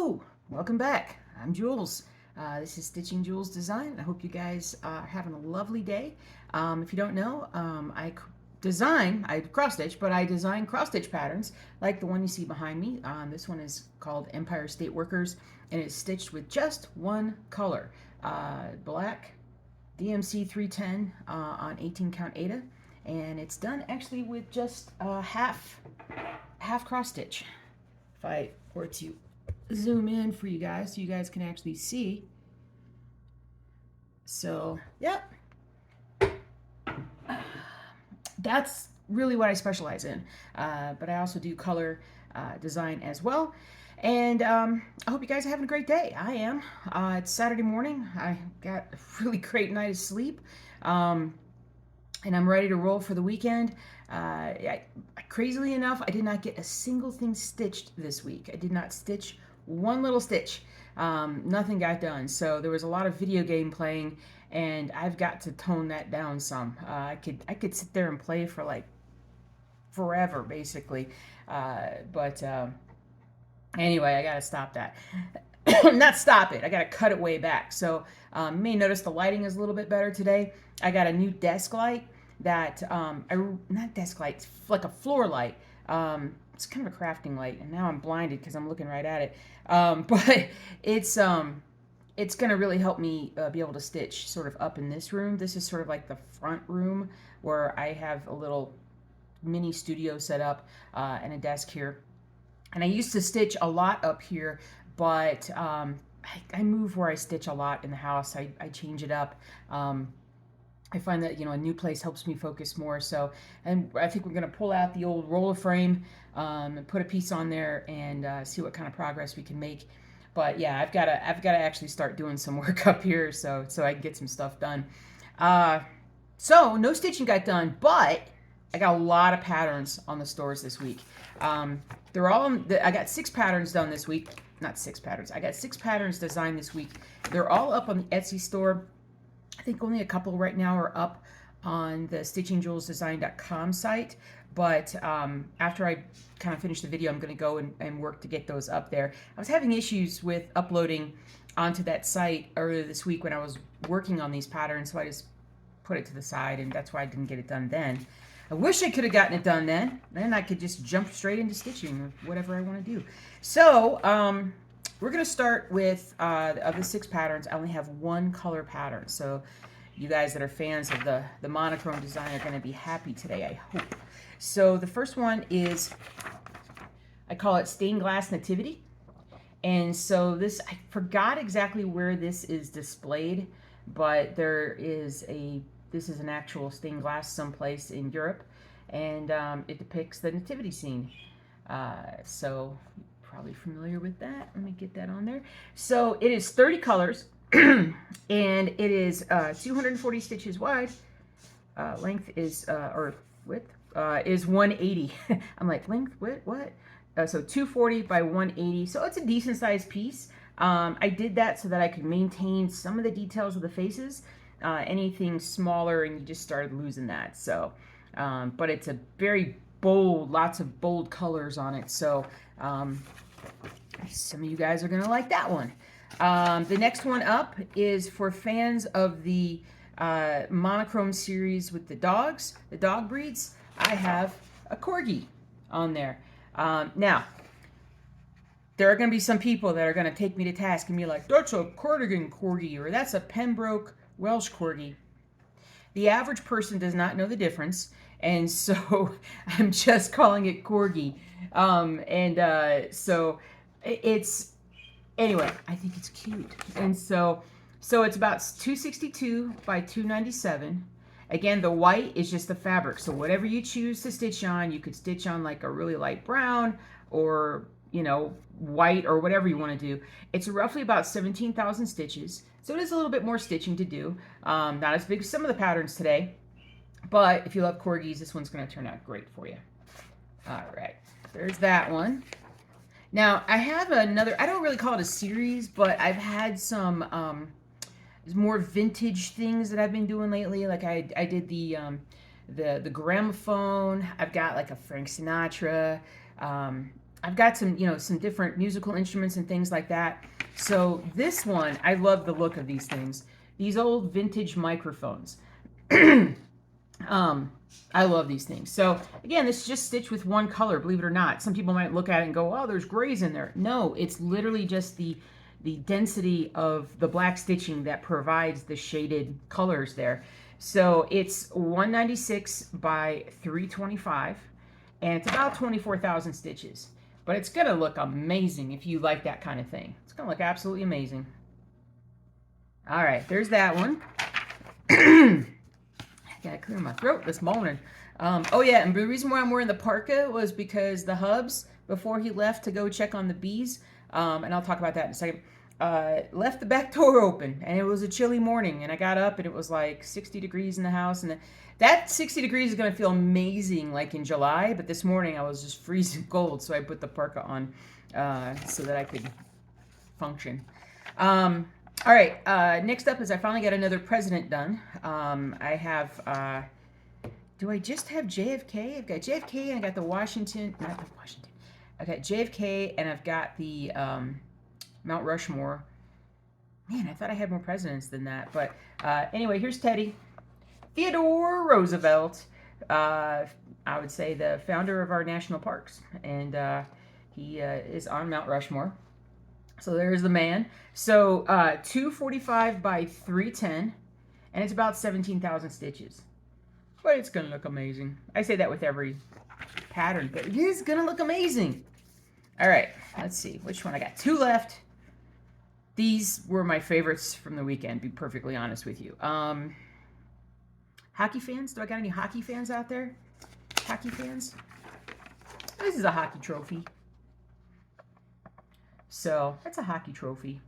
Hello, welcome back. I'm Jules. This is Stitching Jules Design. I hope you guys are having a lovely day. If you don't know, I cross stitch, but I design cross stitch patterns like the one you see behind me. This one is called Empire State Workers, and it's stitched with just one color, black DMC 310 on 18 count Ada, and it's done actually with just half cross stitch. If I were to zoom in for you guys so you guys can actually see. So, yep. That's really what I specialize in. But I also do color design as well. And I hope you guys are having a great day. I am. It's Saturday morning. I got a really great night of sleep. And I'm ready to roll for the weekend. Crazily enough, I did not get a single thing stitched this week. I did not stitch one little stitch. Nothing got done. So there was a lot of video game playing, and I've got to tone that down some. I could sit there and play for like forever, basically. But anyway, I gotta stop that. Not stop it. I gotta cut it way back. So you may notice the lighting is a little bit better today. I got a new desk light that not desk light, it's like a floor light. It's kind of a crafting light, and now I'm blinded because I'm looking right at it. But it's gonna really help me be able to stitch sort of up in this room. This is sort of like the front room where I have a little mini studio set up and a desk here. And I used to stitch a lot up here, but I move where I stitch a lot in the house. I change it up. I find that, a new place helps me focus more. So, and I think we're going to pull out the old roller frame and put a piece on there and see what kind of progress we can make. But yeah, I've got to actually start doing some work up here so I can get some stuff done. So no stitching got done, but I got a lot of patterns on the stores this week. They're all I got 6 patterns done this week. Not 6 patterns. I got 6 patterns designed this week. They're all up on the Etsy store. I think only a couple right now are up on the stitchingjulesdesign.com site, but after I kind of finish the video, I'm going to go and work to get those up there. I was having issues with uploading onto that site earlier this week when I was working on these patterns, so I just put it to the side, and that's why I didn't get it done then. I wish I could have gotten it done then. Then I could just jump straight into stitching or whatever I want to do. So, we're going to start with, of the 6 patterns, I only have one color pattern. So you guys that are fans of the monochrome design are going to be happy today, I hope. So the first one is, I call it Stained Glass Nativity. And so this, I forgot exactly where this is displayed, but this is an actual stained glass someplace in Europe. And it depicts the nativity scene. So probably familiar with that. Let me get that on there. So it is 30 colors and it is 240 stitches wide. Length is or width is 180. I'm like, length, width, what? So 240 by 180. So it's a decent sized piece. I did that so that I could maintain some of the details of the faces. Anything smaller and you just started losing that. So but it's a very bold, lots of bold colors on it. So some of you guys are going to like that one. The next one up is for fans of the monochrome series with the dogs, the dog breeds. I have a Corgi on there. Now, there are going to be some people that are going to take me to task and be like, that's a Corrigan Corgi, or that's a Pembroke Welsh Corgi. The average person does not know the difference, and so I'm just calling it Corgi. So it's, anyway, I think it's cute. And so it's about 262 by 297. Again, the white is just the fabric. So whatever you choose to stitch on, you could stitch on like a really light brown or, white or whatever you want to do. It's roughly about 17,000 stitches. So it is a little bit more stitching to do. Not as big as some of the patterns today. But if you love corgis, this one's going to turn out great for you. All right. There's that one. Now, I have another, I don't really call it a series, but I've had some more vintage things that I've been doing lately. Like I did the gramophone. I've got like a Frank Sinatra. I've got some, some different musical instruments and things like that. So this one, I love the look of these things. These old vintage microphones. I love these things. So again, this is just stitched with one color, believe it or not. Some people might look at it and go, oh, there's grays in there. No, it's literally just the density of the black stitching that provides the shaded colors there. So it's 196 by 325, and it's about 24,000 stitches. But it's going to look amazing if you like that kind of thing. It's going to look absolutely amazing. All right, there's that one. Gotta clear my throat this morning. Oh yeah, and the reason why I'm wearing the parka was because the hubs, before he left to go check on the bees, and I'll talk about that in a second, left the back door open, and it was a chilly morning, and I got up and it was like 60 degrees in the house, and that 60 degrees is gonna feel amazing like in July, but this morning I was just freezing cold, so I put the parka on so that I could function. All right, next up is I finally got another president done. I have, do I just have JFK? I've got JFK and I got the Washington, not the Washington. I've got JFK and I've got the Mount Rushmore. Man, I thought I had more presidents than that. But anyway, here's Teddy. Theodore Roosevelt, I would say the founder of our national parks. And he is on Mount Rushmore. So there's the man. So 245 by 310, and it's about 17,000 stitches. But it's going to look amazing. I say that with every pattern, but it is going to look amazing. All right, let's see. Which one? I got 2 left. These were my favorites from the weekend, to be perfectly honest with you. Hockey fans? Do I got any hockey fans out there? Hockey fans? This is a hockey trophy. So that's a hockey trophy.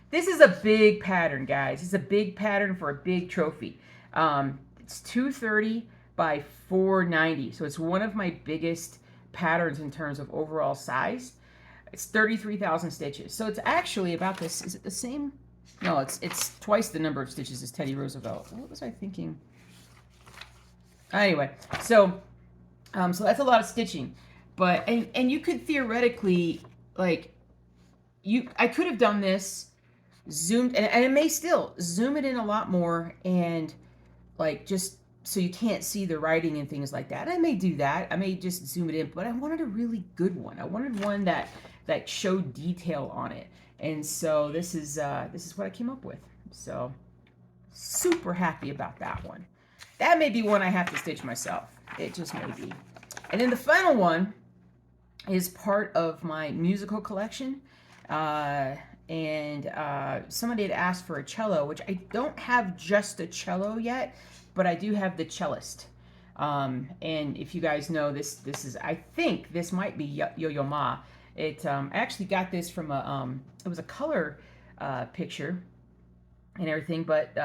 This is a big pattern, guys. It's a big pattern for a big trophy. It's 230 by 490. So it's one of my biggest patterns in terms of overall size. It's 33,000 stitches. So it's actually about this. Is it the same? No, it's twice the number of stitches as Teddy Roosevelt. What was I thinking? Anyway, so so that's a lot of stitching. But and you could theoretically, like, I could have done this, zoomed, and it may still zoom it in a lot more, and like just so you can't see the writing and things like that. I may do that. I may just zoom it in, but I wanted a really good one. I wanted one that showed detail on it, and so this is what I came up with. So super happy about that one. That may be one I have to stitch myself. It just may be. And then the final one is part of my musical collection. Somebody had asked for a cello, which I don't have just a cello yet, but I do have the cellist. And if you guys know, this is, I think this might be Yo-Yo Ma. I actually got this from it was a color picture and everything, but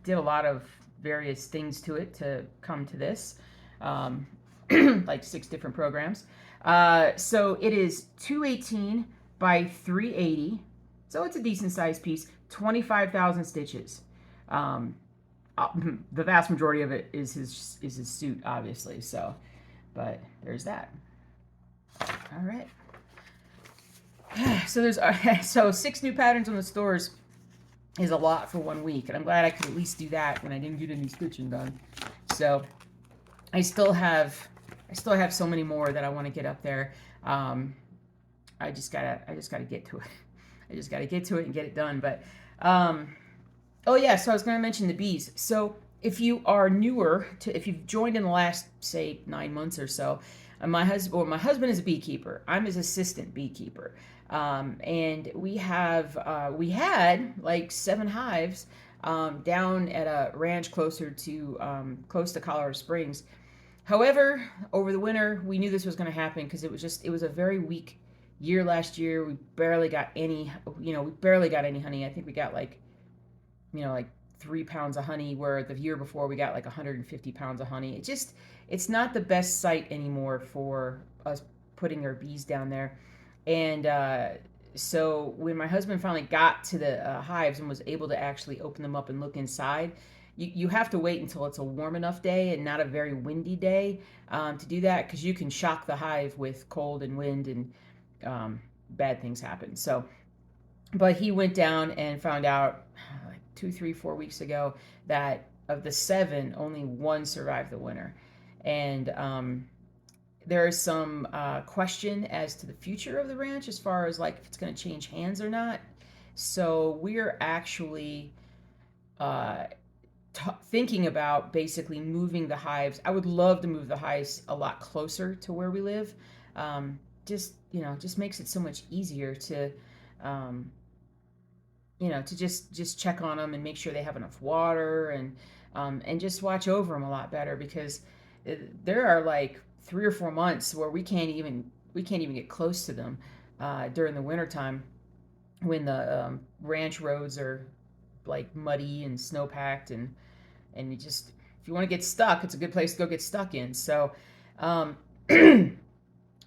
did a lot of various things to it to come to this, like 6 different programs. So it is 218 by 380, so it's a decent sized piece. 25,000 stitches. The vast majority of it is his suit, obviously. So, but there's that. All right. So there's so 6 new patterns on the stores is a lot for 1 week, and I'm glad I could at least do that when I didn't get any stitching done. So I still have so many more that I want to get up there. I just gotta get to it. I just gotta get to it and get it done. But oh yeah, so I was gonna mention the bees. So if you are newer if you've joined in the last, say, 9 months or so, my husband is a beekeeper. I'm his assistant beekeeper, and we had like 7 hives down at a ranch close to Colorado Springs. However, over the winter, we knew this was going to happen because it was a very weak year last year. We barely got any honey. I think we got like 3 pounds of honey, where the year before we got like 150 pounds of honey. It's not the best site anymore for us putting our bees down there. And so when my husband finally got to the hives and was able to actually open them up and look inside, you have to wait until it's a warm enough day and not a very windy day to do that, because you can shock the hive with cold and wind, and bad things happen. So, but he went down and found out like 2, 3, 4 weeks ago that of the 7, only 1 survived the winter. And there is some question as to the future of the ranch as far as like if it's going to change hands or not. So we're actually uh, thinking about basically moving the hives. I would love to move the hives a lot closer to where we live. Just just makes it so much easier to um, to just check on them and make sure they have enough water, and just watch over them a lot better, because there are like 3 or 4 months where we can't even get close to them during the wintertime, when the ranch roads are like muddy and snow packed, and you just, if you want to get stuck, it's a good place to go get stuck in. So um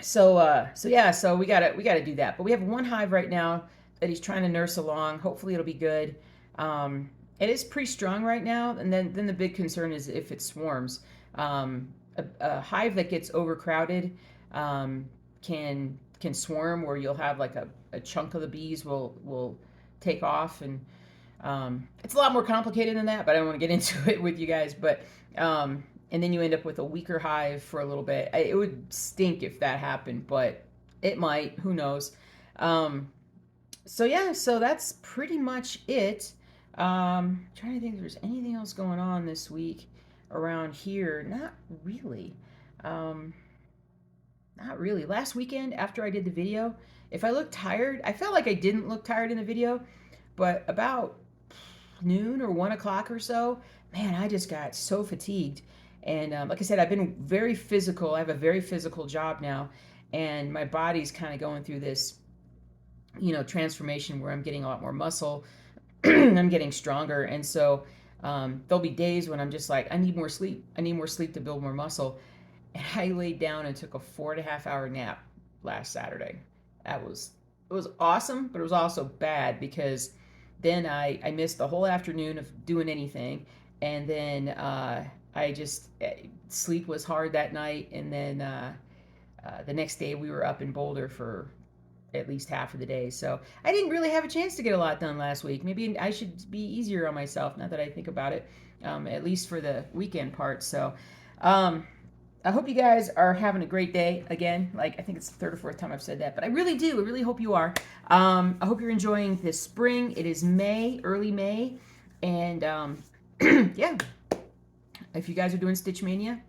so yeah, so we gotta do that. But we have 1 hive right now that he's trying to nurse along. Hopefully it'll be good. It is pretty strong right now, and then the big concern is if it swarms. A hive that gets overcrowded can swarm, where you'll have like a chunk of the bees will take off, and it's a lot more complicated than that, but I don't want to get into it with you guys. But and then you end up with a weaker hive for a little bit. It would stink if that happened, but it might. Who knows? So yeah, so that's pretty much it. Trying to think if there's anything else going on this week around here. Not really. Um, Not really. Last weekend, after I did the video, if I looked tired, I felt like I didn't look tired in the video, but about noon or 1 o'clock or so, man, I just got so fatigued. And like I said, I've been very physical. I have a very physical job now, and my body's kind of going through this, transformation where I'm getting a lot more muscle. I'm getting stronger, and so there'll be days when I'm just like, I need more sleep. I need more sleep to build more muscle. And I laid down and took a 4.5 hour nap last Saturday. It was awesome, but it was also bad, because then I missed the whole afternoon of doing anything, and then I just sleep was hard that night, and then the next day we were up in Boulder for at least half of the day. So I didn't really have a chance to get a lot done last week. Maybe I should be easier on myself, now that I think about it, at least for the weekend part. So I hope you guys are having a great day. Again, like, I think it's the 3rd or 4th time I've said that, but I really do. I really hope you are. I hope you're enjoying this spring. It is May, early May. And yeah, if you guys are doing Stitch Mania,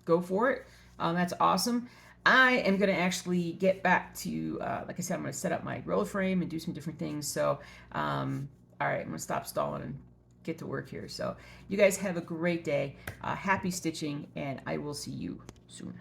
go for it. That's awesome. I am going to actually get back to, like I said, I'm going to set up my roller frame and do some different things. So, all right, I'm going to stop stalling and get to work here. So you guys have a great day. Happy stitching, and I will see you soon.